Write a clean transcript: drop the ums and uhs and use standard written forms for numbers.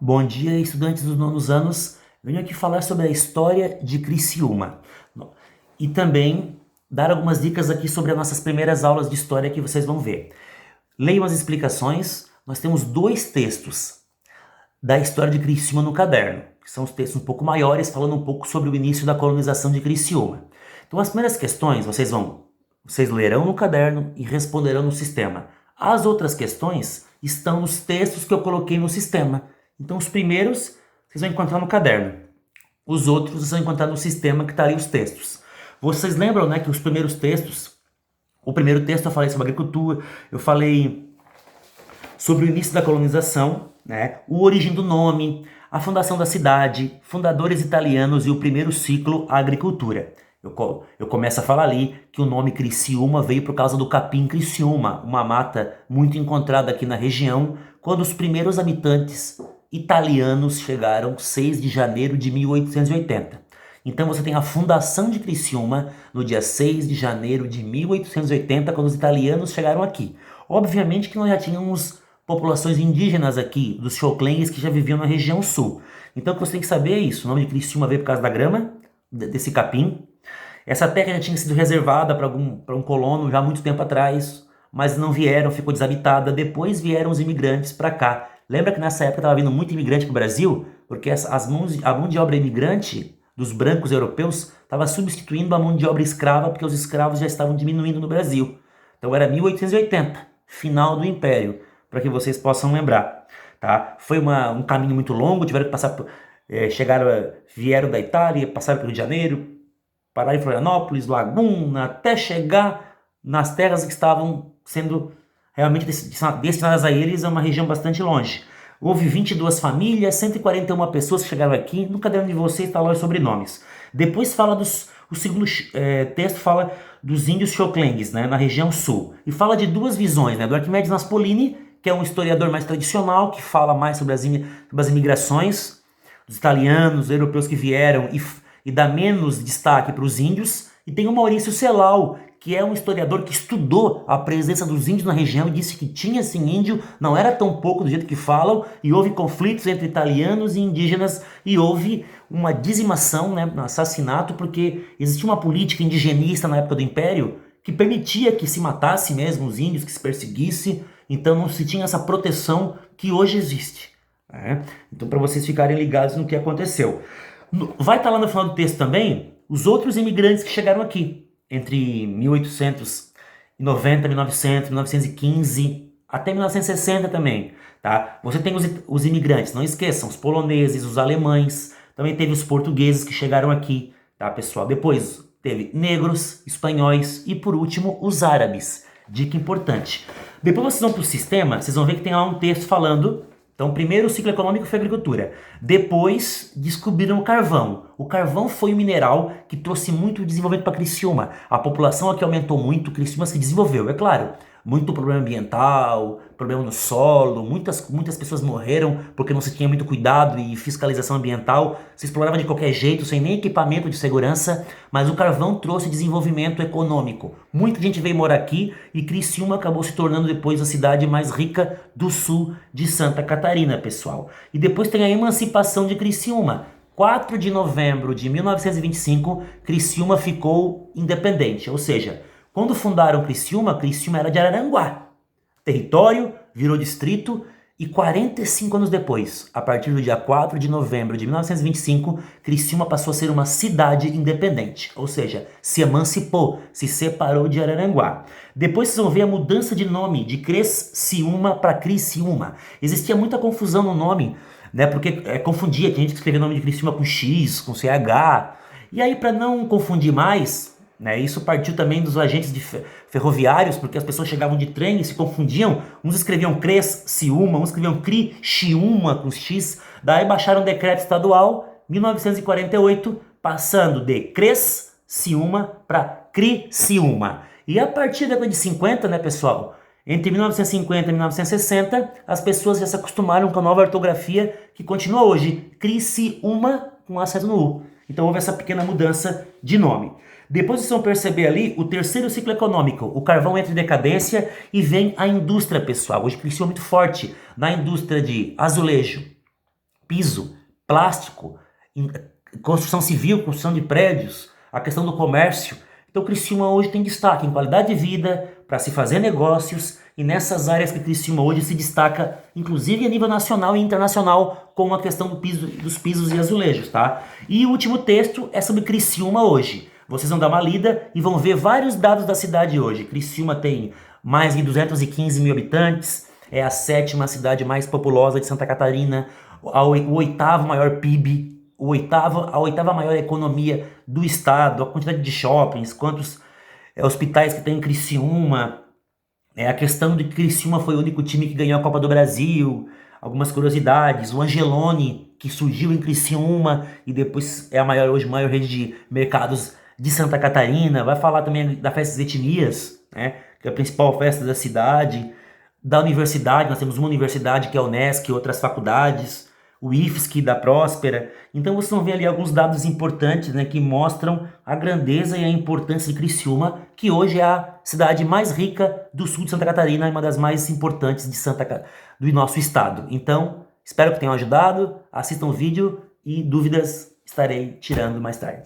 Bom dia, estudantes dos nonos anos. Venho aqui falar sobre a história de Criciúma e também dar algumas dicas aqui sobre as nossas primeiras aulas de história que vocês vão ver. Leiam as explicações. Nós temos dois textos da história de Criciúma no caderno, que são os textos um pouco maiores, falando um pouco sobre o início da colonização de Criciúma. Então, as primeiras questões vocês lerão no caderno e responderão no sistema. As outras questões estão nos textos que eu coloquei no sistema. Então, os primeiros vocês vão encontrar no caderno. Os outros vocês vão encontrar no sistema que está ali os textos. Vocês lembram, né, que os primeiros textos, o primeiro texto eu falei sobre agricultura, eu falei sobre o início da colonização, né, a origem do nome, a fundação da cidade, fundadores italianos e o primeiro ciclo, a agricultura. Eu começo a falar ali que o nome Criciúma veio por causa do capim Criciúma, uma mata muito encontrada aqui na região, quando os primeiros habitantes italianos chegaram 6 de janeiro de 1880. Então você tem a fundação de Criciúma no dia 6 de janeiro de 1880, quando os italianos chegaram aqui. Obviamente que nós já tínhamos populações indígenas aqui, dos Xoclengues, que já viviam na região sul. Então o que você tem que saber é isso, o nome de Criciúma veio por causa da grama, desse capim. Essa terra já tinha sido reservada para um colono já há muito tempo atrás, mas não vieram, ficou desabitada. Depois vieram os imigrantes para cá. Lembra que nessa época estava vindo muito imigrante para o Brasil? Porque a mão de obra imigrante dos brancos europeus estava substituindo a mão de obra escrava, porque os escravos já estavam diminuindo no Brasil. Então era 1880, final do Império, para que vocês possam lembrar. Tá? Foi um caminho muito longo, tiveram que passar vieram da Itália, passaram pelo Rio de Janeiro, pararam em Florianópolis, Laguna, até chegar nas terras que estavam sendo realmente destinadas a eles, a uma região bastante longe. Houve 22 famílias, 141 pessoas que chegaram aqui. No caderno de vocês está lá os sobrenomes. Depois fala o segundo texto fala dos índios Xoclengues, né, na região sul. E fala de duas visões, né, do Arquimedes Naspolini, que é um historiador mais tradicional, que fala mais sobre as imigrações dos italianos, europeus que vieram e dá menos destaque para os índios. E tem o Maurício Celal, que é um historiador que estudou a presença dos índios na região e disse que tinha sim índio, não era tão pouco do jeito que falam, e houve conflitos entre italianos e indígenas, e houve uma dizimação, né, um assassinato, porque existia uma política indigenista na época do Império que permitia que se matasse mesmo os índios, que se perseguisse, então não se tinha essa proteção que hoje existe. Né? Então, para vocês ficarem ligados no que aconteceu. Vai estar lá no final do texto também os outros imigrantes que chegaram aqui entre 1890, 1900, 1915, até 1960 também, tá? Você tem os imigrantes, não esqueçam, os poloneses, os alemães, também teve os portugueses que chegaram aqui, tá, pessoal? Depois teve negros, espanhóis e, por último, os árabes. Dica importante. Depois vocês vão para o sistema, vocês vão ver que tem lá um texto falando. Então, primeiro o ciclo econômico foi a agricultura. Depois, descobriram o carvão. O carvão foi um mineral que trouxe muito desenvolvimento para Criciúma. A população aqui aumentou muito, Criciúma se desenvolveu, é claro. Muito problema ambiental, problema no solo, muitas pessoas morreram porque não se tinha muito cuidado e fiscalização ambiental. Se explorava de qualquer jeito, sem nem equipamento de segurança, mas o carvão trouxe desenvolvimento econômico. Muita gente veio morar aqui e Criciúma acabou se tornando depois a cidade mais rica do sul de Santa Catarina, pessoal. E depois tem a emancipação de Criciúma. 4 de novembro de 1925, Criciúma ficou independente, ou seja, quando fundaram Criciúma, Criciúma era de Araranguá. Território, virou distrito e 45 anos depois, a partir do dia 4 de novembro de 1925, Criciúma passou a ser uma cidade independente, ou seja, se emancipou, se separou de Araranguá. Depois vocês vão ver a mudança de nome de Criciúma para Criciúma. Existia muita confusão no nome, né, porque confundia, tinha gente que escrevia o nome de Criciúma com X, com CH. E aí, para não confundir mais, né, isso partiu também dos agentes ferroviários, porque as pessoas chegavam de trem e se confundiam. Uns escreviam Criciúma, uns escreviam Criciúma com X. Daí baixaram um decreto estadual, 1948, passando de Criciúma para Criciúma. E a partir da década de 50, né, pessoal, entre 1950 e 1960, as pessoas já se acostumaram com a nova ortografia que continua hoje, Criciúma com acento no U. Então houve essa pequena mudança de nome. Depois vocês vão perceber ali o terceiro ciclo econômico. O carvão entra em decadência e vem a indústria, pessoal. Hoje Criciúma é muito forte na indústria de azulejo, piso, plástico, construção civil, construção de prédios, a questão do comércio. Então Criciúma hoje tem destaque em qualidade de vida, para se fazer negócios, e nessas áreas que Criciúma hoje se destaca, inclusive a nível nacional e internacional, como a questão dos pisos e azulejos, tá? E o último texto é sobre Criciúma hoje. Vocês vão dar uma lida e vão ver vários dados da cidade hoje. Criciúma tem mais de 215 mil habitantes, é a 7ª cidade mais populosa de Santa Catarina, o 8º maior PIB, a 8ª maior economia do estado, a quantidade de shoppings, quantos hospitais que tem em Criciúma, a questão de que Criciúma foi o único time que ganhou a Copa do Brasil, algumas curiosidades, o Angeloni, que surgiu em Criciúma e depois é hoje a maior rede de mercados de Santa Catarina. Vai falar também da Festa das Etnias, né, que é a principal festa da cidade, da universidade. Nós temos uma universidade que é a Unesc, outras faculdades, o IFSC da Próspera. Então vocês vão ver ali alguns dados importantes, né, que mostram a grandeza e a importância de Criciúma, que hoje é a cidade mais rica do sul de Santa Catarina e uma das mais importantes do nosso estado. Então, espero que tenham ajudado, assistam o vídeo e dúvidas estarei tirando mais tarde.